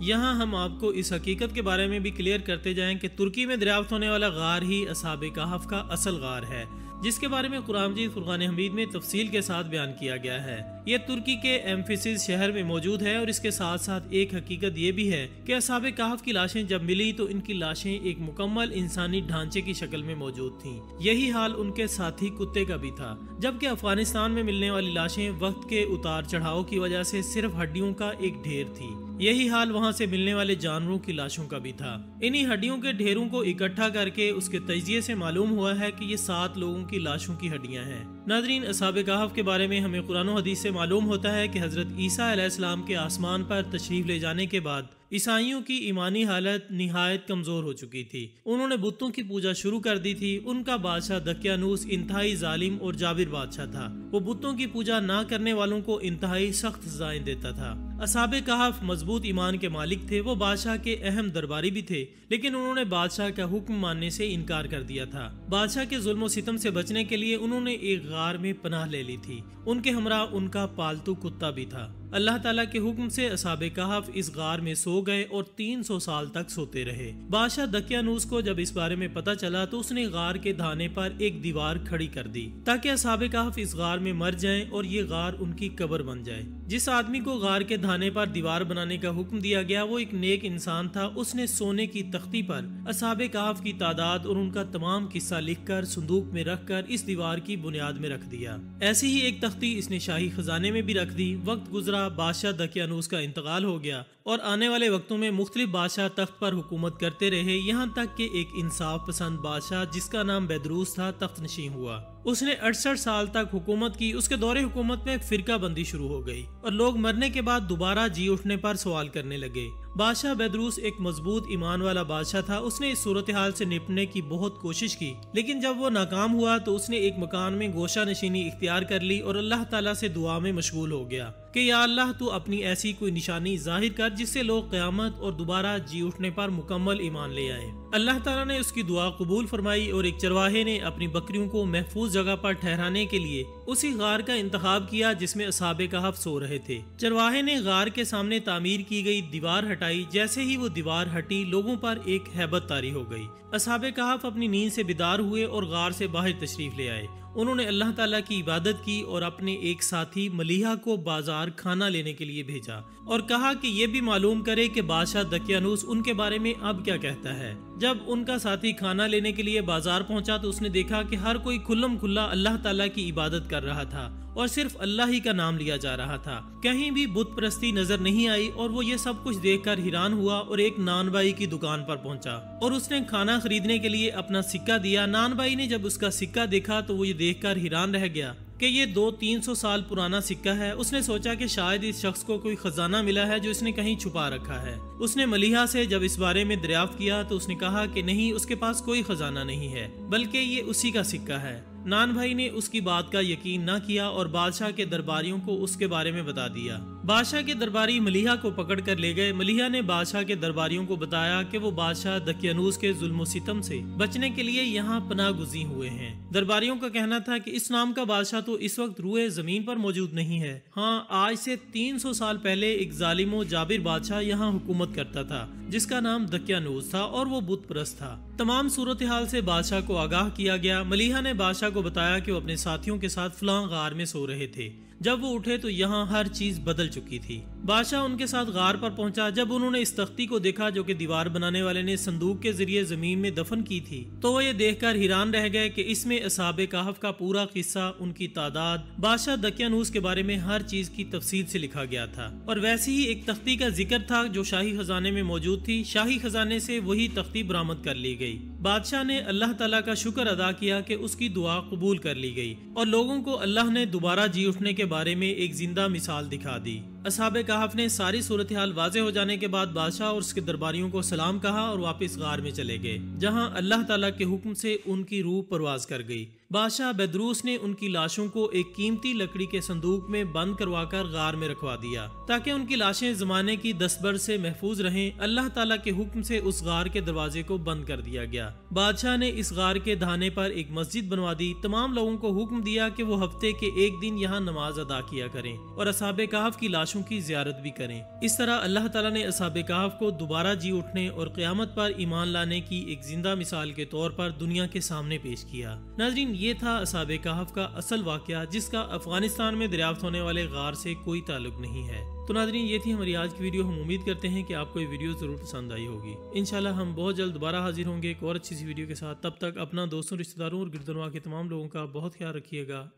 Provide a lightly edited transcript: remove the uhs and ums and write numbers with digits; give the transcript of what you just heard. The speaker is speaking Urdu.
یہاں ہم آپ کو اس حقیقت کے بارے میں بھی کلیئر کرتے جائیں کہ ترکی میں دریافت ہونے والا غار ہی اصحاب کہف کا اصل غار ہے، جس کے بارے میں قرآن مجید فرقان حمید میں تفصیل کے ساتھ بیان کیا گیا ہے۔ یہ ترکی کے ایمفیسس شہر میں موجود ہے، اور اس کے ساتھ ساتھ ایک حقیقت یہ بھی ہے کہ اصحاب کہف کی لاشیں جب ملی تو ان کی لاشیں ایک مکمل انسانی ڈھانچے کی شکل میں موجود تھیں۔ یہی حال ان کے ساتھی کتے کا بھی تھا، جبکہ افغانستان میں ملنے والی لاشیں وقت کے اتار چڑھاؤ کی وجہ سے صرف ہڈیوں کا ایک ڈھیر تھی۔ یہی حال وہاں سے ملنے والے جانوروں کی لاشوں کا بھی تھا۔ انہی ہڈیوں کے ڈھیروں کو اکٹھا کر کے اس کے تجزیے سے معلوم ہوا ہے کہ یہ 7 لوگوں کی لاشوں کی ہڈیاں ہیں۔ ناظرین، اصحاب کہف کے بارے میں ہمیں قرآن و حدیث سے معلوم ہوتا ہے کہ حضرت عیسیٰ علیہ السلام کے آسمان پر تشریف لے جانے کے بعد عیسائیوں کی ایمانی حالت نہایت کمزور ہو چکی تھی۔ انہوں نے بتوں کی پوجا شروع کر دی تھی۔ ان کا بادشاہ دقیانوس انتہائی ظالم اور جابر بادشاہ تھا۔ وہ بتوں کی پوجا نہ کرنے والوں کو انتہائی سخت سزائیں دیتا تھا۔ اصحاب کہف مضبوط ایمان کے مالک تھے، وہ بادشاہ کے اہم درباری بھی تھے، لیکن انہوں نے بادشاہ کا حکم ماننے سے انکار کر دیا تھا۔ بادشاہ کے ظلم و ستم سے بچنے کے لیے انہوں نے ایک غار میں پناہ لے لی تھی۔ ان کے ہمراہ ان کا پالتو کتا بھی تھا۔ اللہ تعالیٰ کے حکم سے اصحاب کہف اس غار میں سو گئے اور 300 سال تک سوتے رہے۔ بادشاہ دقیانوس کو جب اس بارے میں پتہ چلا تو اس نے غار کے دھانے پر ایک دیوار کھڑی کر دی تاکہ اصحاب کہف اس غار میں مر جائیں اور یہ غار ان کی قبر بن جائے۔ جس آدمی کو غار کے دھانے پر دیوار بنانے کا حکم دیا گیا وہ ایک نیک انسان تھا۔ اس نے سونے کی تختی پر اصحاب کہف کی تعداد اور ان کا تمام قصہ لکھ کر صندوق میں رکھ کر اس دیوار کی بنیاد میں رکھ دیا۔ ایسی ہی ایک تختی اس نے شاہی خزانے میں بھی رکھ دی۔ وقت گزرا، بادشاہ دقیانوس کا انتقال ہو گیا اور آنے والے وقتوں میں مختلف بادشاہ تخت پر حکومت کرتے رہے، یہاں تک کہ ایک انصاف پسند بادشاہ جس کا نام بیدروس تھا تخت نشین ہوا۔ اس نے 68 سال تک حکومت کی۔ اس کے دور حکومت میں فرقہ بندی شروع ہو گئی اور لوگ مرنے کے بعد دوبارہ جی اٹھنے پر سوال کرنے لگے۔ بادشاہ بیدروس ایک مضبوط ایمان والا بادشاہ تھا۔ اس نے اس صورتحال سے نپٹنے کی بہت کوشش کی، لیکن جب وہ ناکام ہوا تو اس نے ایک مکان میں گوشہ نشینی اختیار کر لی اور اللہ تعالیٰ سے دعا میں مشغول ہو گیا کہ یا اللہ تو اپنی ایسی کوئی نشانی ظاہر کر جس سے لوگ قیامت اور دوبارہ جی اٹھنے پر مکمل ایمان لے آئیں۔ اللہ تعالیٰ نے اس کی دعا قبول فرمائی اور ایک چرواہے نے اپنی بکریوں کو محفوظ جگہ پر ٹھہرانے کے لیے اسی غار کا انتخاب کیا جس میں اصحاب کہف سو رہے تھے۔ چرواہے نے غار کے سامنے تعمیر کی گئی دیوار ہٹائی۔ جیسے ہی وہ دیوار ہٹی لوگوں پر ایک ہیبت طاری ہو گئی۔ اصحاب کہف اپنی نیند سے بیدار ہوئے اور غار سے باہر تشریف لے آئے۔ انہوں نے اللہ تعالیٰ کی عبادت کی اور اپنے ایک ساتھی ملیحہ کو بازار کھانا لینے کے لیے بھیجا اور کہا کہ یہ بھی معلوم کرے کہ بادشاہ دقیانوس ان کے بارے میں اب کیا کہتا ہے۔ جب ان کا ساتھی کھانا لینے کے لیے بازار پہنچا تو اس نے دیکھا کہ ہر کوئی کھلم کھلا اللہ تعالیٰ کی عبادت کر رہا تھا اور صرف اللہ ہی کا نام لیا جا رہا تھا۔ کہیں بھی بت پرستی نظر نہیں آئی اور وہ یہ سب کچھ دیکھ کر حیران ہوا اور ایک نان بائی کی دکان پر پہنچا اور اس نے کھانا خریدنے کے لیے اپنا سکہ دیا۔ نان بائی نے جب اس کا سکہ دیکھا تو وہ یہ دیکھ کر حیران رہ گیا کہ یہ 200-300 سال پرانا سکہ ہے۔ اس نے سوچا کہ شاید اس شخص کو کوئی خزانہ ملا ہے جو اس نے کہیں چھپا رکھا ہے۔ اس نے ملیحہ سے جب اس بارے میں دریافت کیا تو اس نے کہا کہ نہیں، اس کے پاس کوئی خزانہ نہیں ہے بلکہ یہ اسی کا سکہ ہے۔ نان بھائی نے اس کی بات کا یقین نہ کیا اور بادشاہ کے درباریوں کو اس کے بارے میں بتا دیا۔ بادشاہ کے درباری ملیحہ کو پکڑ کر لے گئے۔ ملیحہ نے بادشاہ کے درباریوں کو بتایا کہ وہ بادشاہ دقیانوس کے ظلم و ستم سے بچنے کے لیے یہاں پناہ گزین ہوئے ہیں۔ درباریوں کا کہنا تھا کہ اس نام کا بادشاہ تو اس وقت روئے زمین پر موجود نہیں ہے۔ ہاں، آج سے 300 سال پہلے ایک ظالم و جابر بادشاہ یہاں حکومت کرتا تھا جس کا نام دقیانوس تھا اور وہ بت پرست تھا۔ تمام صورتحال سے بادشاہ کو آگاہ کیا گیا۔ ملیحہ نے بادشاہ کو بتایا کہ وہ اپنے ساتھیوں کے ساتھ فلاں غار میں سو رہے تھے۔ جب وہ اٹھے تو یہاں ہر چیز بدل چکی تھی۔ بادشاہ ان کے ساتھ غار پر پہنچا۔ جب انہوں نے اس تختی کو دیکھا جو کہ دیوار بنانے والے نے صندوق کے ذریعے زمین میں دفن کی تھی تو وہ یہ دیکھ کر حیران رہ گئے کہ اس میں اصحاب کہف کا پورا قصہ، ان کی تعداد، بادشاہ دقیانوس کے بارے میں ہر چیز کی تفصیل سے لکھا گیا تھا۔ اور ویسے ہی ایک تختی کا ذکر تھا جو شاہی خزانے میں موجود تھی۔ شاہی خزانے سے وہی تختی برآمد کر لی گئی۔ بادشاہ نے اللہ تعالیٰ کا شکر ادا کیا کہ اس کی دعا قبول کر لی گئی اور لوگوں کو اللہ نے دوبارہ جی اٹھنے کے بارے میں ایک زندہ مثال دکھا دی۔ اصحاب کہف نے ساری صورتحال واضح ہو جانے کے بعد بادشاہ اور اس کے درباریوں کو سلام کہا اور واپس غار میں چلے گئے، جہاں اللہ تعالیٰ کے حکم سے ان کی روح پرواز کر گئی۔ بادشاہ بیدروس نے ان کی لاشوں کو ایک قیمتی لکڑی کے صندوق میں بند کروا کر غار میں رکھوا دیا تاکہ ان کی لاشیں زمانے کی دستبرد سے محفوظ رہیں۔ اللہ تعالیٰ کے حکم سے اس غار کے دروازے کو بند کر دیا گیا۔ بادشاہ نے اس غار کے دہانے پر ایک مسجد بنوا دی۔ تمام لوگوں کو حکم دیا کہ وہ ہفتے کے ایک دن یہاں نماز ادا کیا کریں اور اصحاب کہف کی لاشوں کی زیارت بھی کریں۔ اس طرح اللہ تعالیٰ نے اصحاب کہف کو دوبارہ جی اٹھنے اور قیامت پر ایمان لانے کی ایک زندہ مثال کے طور پر دنیا کے سامنے پیش کیا۔ ناظرین، یہ تھا اصحاب کہف کا اصل واقعہ، جس کا افغانستان میں دریافت ہونے والے غار سے کوئی تعلق نہیں ہے۔ تو ناظرین، یہ تھی ہماری آج کی ویڈیو۔ ہم امید کرتے ہیں کہ آپ کو یہ ویڈیو ضرور پسند آئی ہوگی۔ انشاءاللہ ہم بہت جلد دوبارہ حاضر ہوں گے ایک اور اچھی سی ویڈیو کے ساتھ۔ تب تک اپنا، دوستوں، رشتہ داروں اور گردنوا کے تمام لوگوں کا بہت خیال رکھیے گا۔